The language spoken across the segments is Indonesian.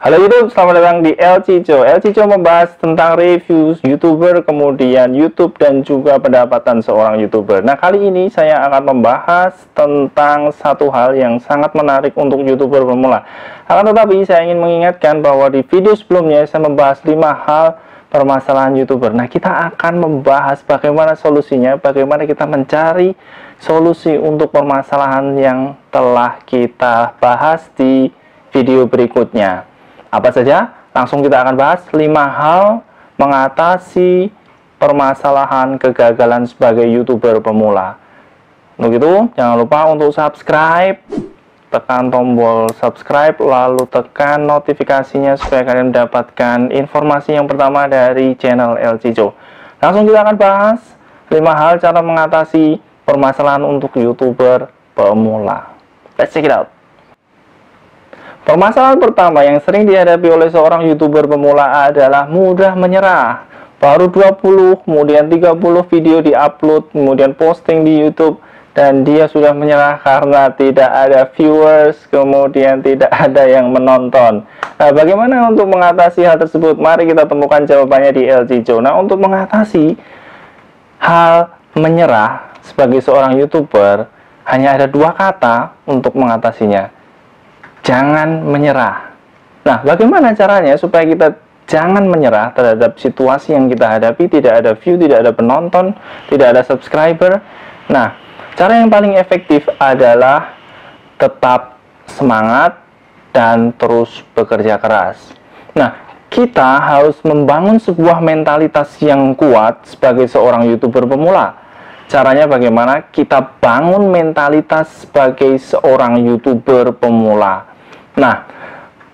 Halo YouTube, selamat datang di El Cico. El Cico membahas tentang review YouTuber, kemudian YouTube dan juga pendapatan seorang YouTuber. Nah, kali ini saya akan membahas tentang satu hal yang sangat menarik untuk YouTuber pemula. Akan tetapi saya ingin mengingatkan bahwa di video sebelumnya saya membahas 5 hal permasalahan YouTuber. Nah, kita akan membahas bagaimana solusinya, bagaimana kita mencari solusi untuk permasalahan yang telah kita bahas di video berikutnya. Apa saja? Langsung kita akan bahas 5 hal mengatasi permasalahan kegagalan sebagai YouTuber pemula. Untuk itu, jangan lupa untuk subscribe, tekan tombol subscribe, lalu tekan notifikasinya supaya kalian mendapatkan informasi yang pertama dari channel El Cico. Langsung kita akan bahas 5 hal cara mengatasi permasalahan untuk YouTuber pemula. Let's check it out. Permasalahan pertama yang sering dihadapi oleh seorang YouTuber pemula adalah mudah menyerah. Baru 20, kemudian 30 video diupload, kemudian posting di YouTube, dan dia sudah menyerah karena tidak ada viewers, kemudian tidak ada yang menonton. Nah, bagaimana untuk mengatasi hal tersebut? Mari kita temukan jawabannya di El Cico. Nah, untuk mengatasi hal menyerah sebagai seorang YouTuber, hanya ada 2 kata untuk mengatasinya. Jangan menyerah. Nah, bagaimana caranya supaya kita jangan menyerah terhadap situasi yang kita hadapi? Tidak ada view, tidak ada penonton, tidak ada subscriber. Nah, cara yang paling efektif adalah tetap semangat dan terus bekerja keras. Nah, kita harus membangun sebuah mentalitas yang kuat sebagai seorang YouTuber pemula. Caranya bagaimana? Kita bangun mentalitas sebagai seorang YouTuber pemula. Nah,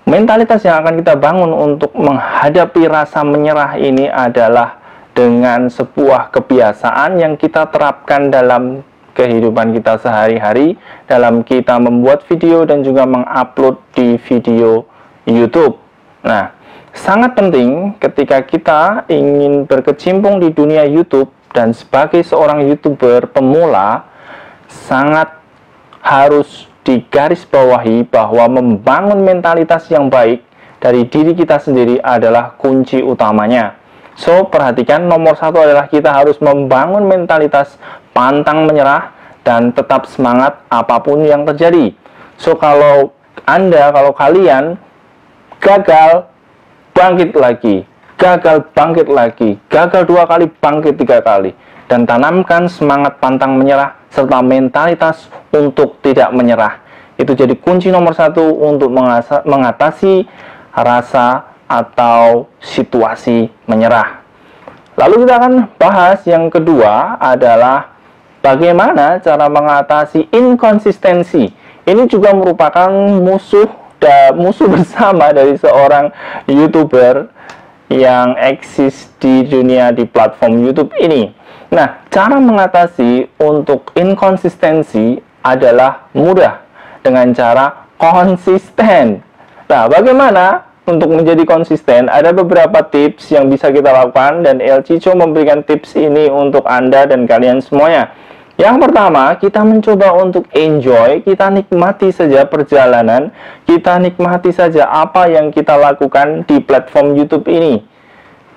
mentalitas yang akan kita bangun untuk menghadapi rasa menyerah ini adalah dengan sebuah kebiasaan yang kita terapkan dalam kehidupan kita sehari-hari, dalam kita membuat video dan juga mengupload di video YouTube. Nah, sangat penting ketika kita ingin berkecimpung di dunia YouTube dan sebagai seorang YouTuber pemula, sangat harus digarisbawahi bahwa membangun mentalitas yang baik dari diri kita sendiri adalah kunci utamanya. So, perhatikan, nomor 1 adalah kita harus membangun mentalitas pantang menyerah dan tetap semangat apapun yang terjadi. So, kalau kalian gagal, bangkit lagi, gagal, bangkit lagi, gagal 2 kali, bangkit 3 kali, dan tanamkan semangat pantang menyerah serta mentalitas untuk tidak menyerah. Itu jadi kunci nomor 1 untuk mengatasi rasa atau situasi menyerah. Lalu kita akan bahas yang kedua adalah bagaimana cara mengatasi inkonsistensi. Ini juga merupakan musuh bersama dari seorang YouTuber yang eksis di dunia di platform YouTube ini. Nah, cara mengatasi untuk inkonsistensi adalah mudah dengan cara konsisten. Nah, bagaimana untuk menjadi konsisten? Ada beberapa tips yang bisa kita lakukan dan El Cico memberikan tips ini untuk Anda dan kalian semuanya. Yang pertama, kita mencoba untuk enjoy, kita nikmati saja perjalanan, kita nikmati saja apa yang kita lakukan di platform YouTube ini.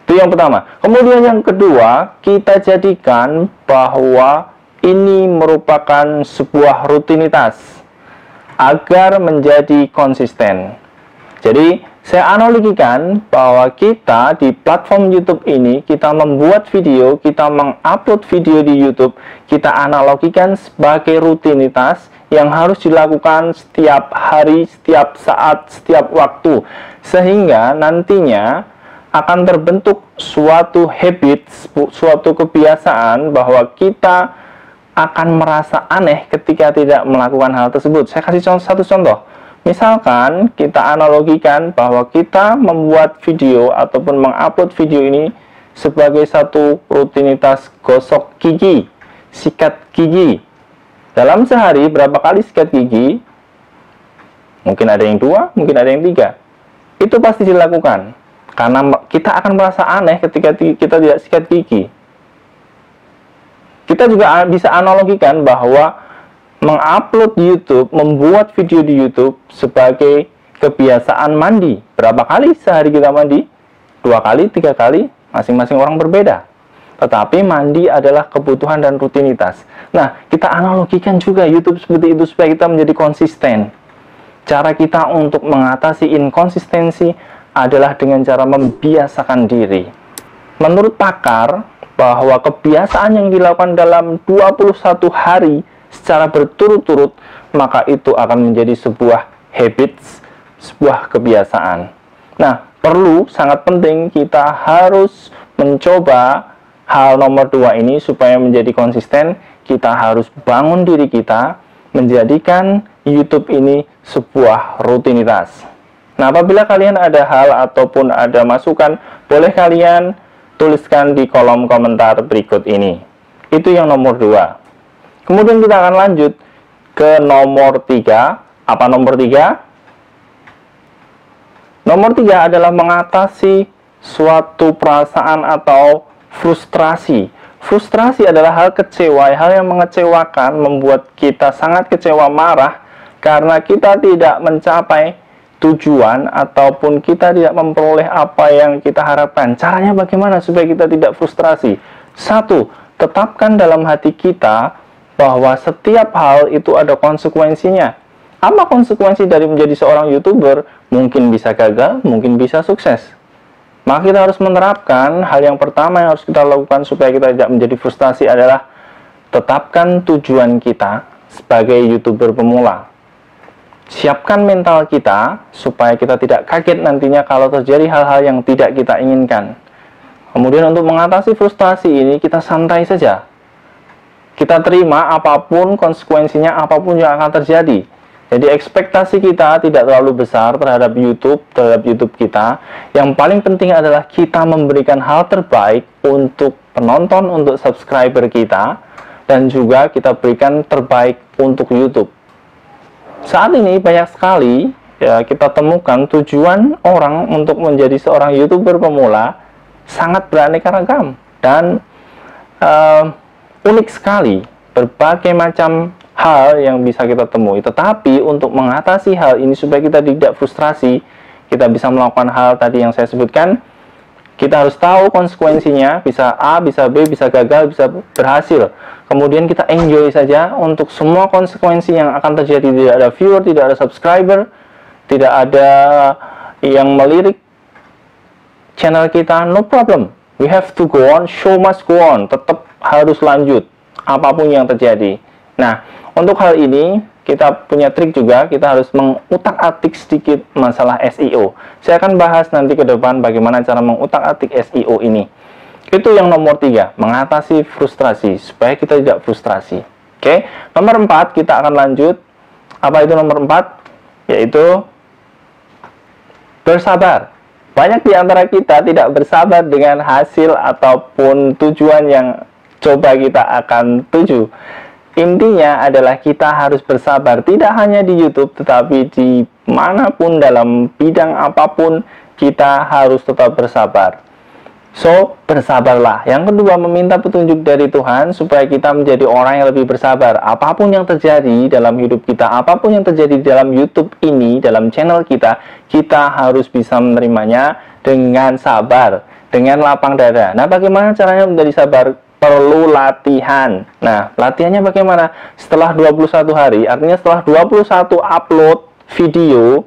Itu yang pertama. Kemudian yang kedua, kita jadikan bahwa ini merupakan sebuah rutinitas agar menjadi konsisten. Jadi, saya analogikan bahwa kita di platform YouTube ini, kita membuat video, kita mengupload video di YouTube, kita analogikan sebagai rutinitas yang harus dilakukan setiap hari, setiap saat, setiap waktu. Sehingga nantinya akan terbentuk suatu habit, suatu kebiasaan bahwa kita akan merasa aneh ketika tidak melakukan hal tersebut. Saya kasih satu contoh. Misalkan kita analogikan bahwa kita membuat video ataupun mengupload video ini sebagai satu rutinitas gosok gigi, sikat gigi. Dalam sehari berapa kali sikat gigi? Mungkin ada yang 2, mungkin ada yang 3. Itu pasti dilakukan. Karena kita akan merasa aneh ketika kita tidak sikat gigi. Kita juga bisa analogikan bahwa mengupload di YouTube, membuat video di YouTube sebagai kebiasaan mandi. Berapa kali sehari kita mandi? 2 kali, 3 kali, masing-masing orang berbeda. Tetapi mandi adalah kebutuhan dan rutinitas. Nah, kita analogikan juga YouTube seperti itu supaya kita menjadi konsisten. Cara kita untuk mengatasi inkonsistensi adalah dengan cara membiasakan diri. Menurut pakar, bahwa kebiasaan yang dilakukan dalam 21 hari secara berturut-turut, maka itu akan menjadi sebuah habits, sebuah kebiasaan. Nah, sangat penting kita harus mencoba hal nomor 2 ini supaya menjadi konsisten. Kita harus bangun diri kita, menjadikan YouTube ini sebuah rutinitas. Nah, apabila kalian ada hal ataupun ada masukan, boleh kalian tuliskan di kolom komentar berikut ini. Itu yang nomor 2. Kemudian kita akan lanjut ke nomor 3. Apa nomor 3? Nomor 3 adalah mengatasi suatu perasaan atau frustrasi. Frustrasi adalah hal kecewa, hal yang mengecewakan, membuat kita sangat kecewa, marah karena kita tidak mencapai tujuan ataupun kita tidak memperoleh apa yang kita harapkan. Caranya bagaimana supaya kita tidak frustrasi? 1. Tetapkan dalam hati kita bahwa setiap hal itu ada konsekuensinya. Apa konsekuensi dari menjadi seorang YouTuber? Mungkin bisa gagal, mungkin bisa sukses. Maka kita harus menerapkan hal yang pertama yang harus kita lakukan supaya kita tidak menjadi frustasi adalah tetapkan tujuan kita sebagai YouTuber pemula. Siapkan mental kita supaya kita tidak kaget nantinya kalau terjadi hal-hal yang tidak kita inginkan. Kemudian untuk mengatasi frustasi ini kita santai saja. Kita terima apapun konsekuensinya, apapun yang akan terjadi. Jadi ekspektasi kita tidak terlalu besar terhadap YouTube kita. Yang paling penting adalah kita memberikan hal terbaik untuk penonton, untuk subscriber kita, dan juga kita berikan terbaik untuk YouTube. Saat ini banyak sekali ya kita temukan tujuan orang untuk menjadi seorang YouTuber pemula sangat beraneka ragam dan unik sekali, berbagai macam hal yang bisa kita temui. Tetapi untuk mengatasi hal ini supaya kita tidak frustrasi, kita bisa melakukan hal tadi yang saya sebutkan. Kita harus tahu konsekuensinya, bisa A, bisa B, bisa gagal, bisa berhasil. Kemudian kita enjoy saja untuk semua konsekuensi yang akan terjadi. Tidak ada viewer, tidak ada subscriber, tidak ada yang melirik channel kita, no problem. We have to go on, show must go on. Tetap harus lanjut, apapun yang terjadi. Nah, untuk hal ini, kita punya trik juga, kita harus mengutak-atik sedikit masalah SEO. Saya akan bahas nanti ke depan bagaimana cara mengutak-atik SEO ini. Itu yang nomor 3, mengatasi frustrasi, supaya kita tidak frustrasi. Oke, nomor 4, kita akan lanjut. Apa itu nomor 4? Yaitu bersabar. Banyak di antara kita tidak bersabar dengan hasil ataupun tujuan yang coba kita akan tuju. Intinya adalah kita harus bersabar, tidak hanya di YouTube, tetapi di manapun dalam bidang apapun, kita harus tetap bersabar. So, bersabarlah. Yang kedua, meminta petunjuk dari Tuhan supaya kita menjadi orang yang lebih bersabar. Apapun yang terjadi dalam hidup kita, apapun yang terjadi dalam YouTube ini, dalam channel kita, kita harus bisa menerimanya dengan sabar, dengan lapang dada. Nah, bagaimana caranya menjadi sabar? Perlu latihan. Nah, latihannya bagaimana? Setelah 21 hari, artinya setelah 21 upload video,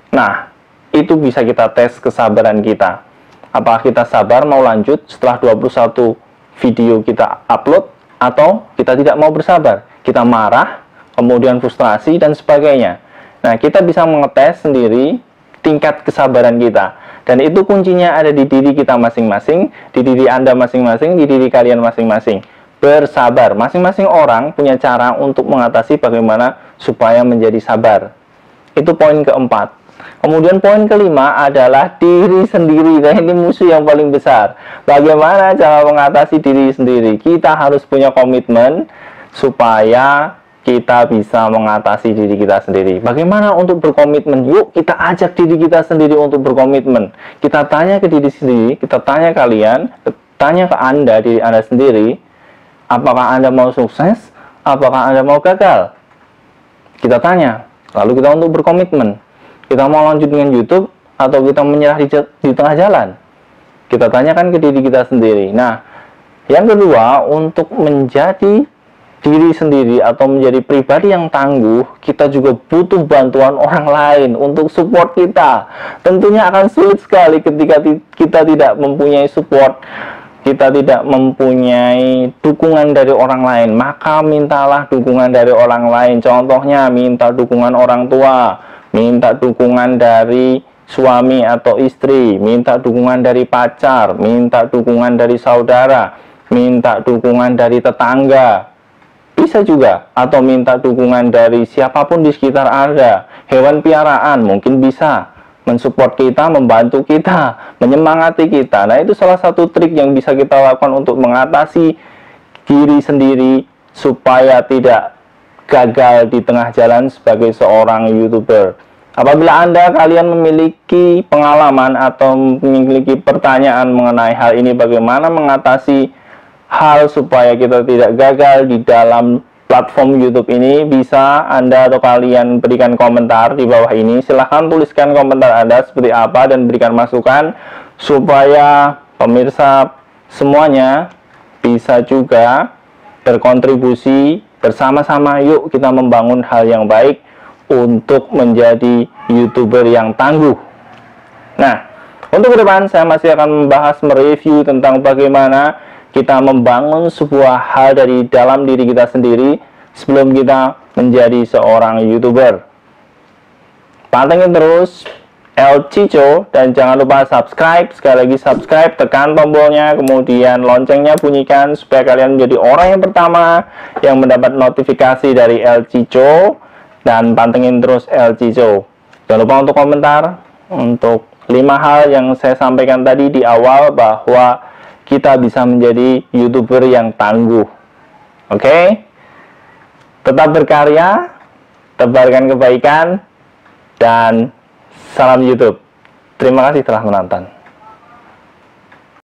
nah, itu bisa kita tes kesabaran kita. Apakah kita sabar mau lanjut setelah 21 video kita upload, atau kita tidak mau bersabar? Kita marah, kemudian frustrasi, dan sebagainya. Nah, kita bisa mengetes sendiri tingkat kesabaran kita. Dan itu kuncinya ada di diri kita masing-masing, di diri Anda masing-masing, di diri kalian masing-masing. Bersabar. Masing-masing orang punya cara untuk mengatasi bagaimana supaya menjadi sabar. Itu poin keempat. Kemudian poin kelima adalah diri sendiri. Nah, ini musuh yang paling besar. Bagaimana cara mengatasi diri sendiri? Kita harus punya komitmen supaya kita bisa mengatasi diri kita sendiri. Bagaimana untuk berkomitmen? Yuk kita ajak diri kita sendiri untuk berkomitmen. Kita tanya ke diri sendiri, kita tanya kalian, tanya ke Anda, diri Anda sendiri, apakah Anda mau sukses? Apakah Anda mau gagal? Kita tanya, lalu kita untuk berkomitmen. Kita mau lanjut dengan YouTube atau kita menyerah di tengah jalan? Kita tanyakan ke diri kita sendiri. Nah, yang kedua, untuk menjadi diri sendiri atau menjadi pribadi yang tangguh, kita juga butuh bantuan orang lain untuk support kita. Tentunya akan sulit sekali ketika kita tidak mempunyai support, kita tidak mempunyai dukungan dari orang lain. Maka mintalah dukungan dari orang lain. Contohnya, minta dukungan orang tua, minta dukungan dari suami atau istri, minta dukungan dari pacar, minta dukungan dari saudara, minta dukungan dari tetangga, bisa juga, atau minta dukungan dari siapapun di sekitar Anda. Hewan piaraan mungkin bisa mensupport kita, membantu kita, menyemangati kita. Nah, itu salah satu trik yang bisa kita lakukan untuk mengatasi diri sendiri supaya tidak gagal di tengah jalan sebagai seorang YouTuber. Apabila kalian memiliki pengalaman atau memiliki pertanyaan mengenai hal ini, bagaimana mengatasi hal supaya kita tidak gagal di dalam platform YouTube ini, bisa Anda atau kalian berikan komentar di bawah ini. Silahkan tuliskan komentar Anda seperti apa dan berikan masukan supaya pemirsa semuanya bisa juga berkontribusi bersama-sama. Yuk kita membangun hal yang baik untuk menjadi YouTuber yang tangguh. Nah, untuk ke depan saya masih akan membahas, mereview tentang bagaimana kita membangun sebuah hal dari dalam diri kita sendiri sebelum kita menjadi seorang YouTuber. Pantengin terus El Cico dan jangan lupa subscribe. Sekali lagi subscribe, tekan tombolnya, kemudian loncengnya bunyikan supaya kalian menjadi orang yang pertama yang mendapat notifikasi dari El Cico. Dan pantengin terus El Cico. Jangan lupa untuk komentar untuk 5 hal yang saya sampaikan tadi di awal, bahwa kita bisa menjadi YouTuber yang tangguh. Oke? Tetap berkarya, tebarkan kebaikan, dan salam YouTube. Terima kasih telah menonton.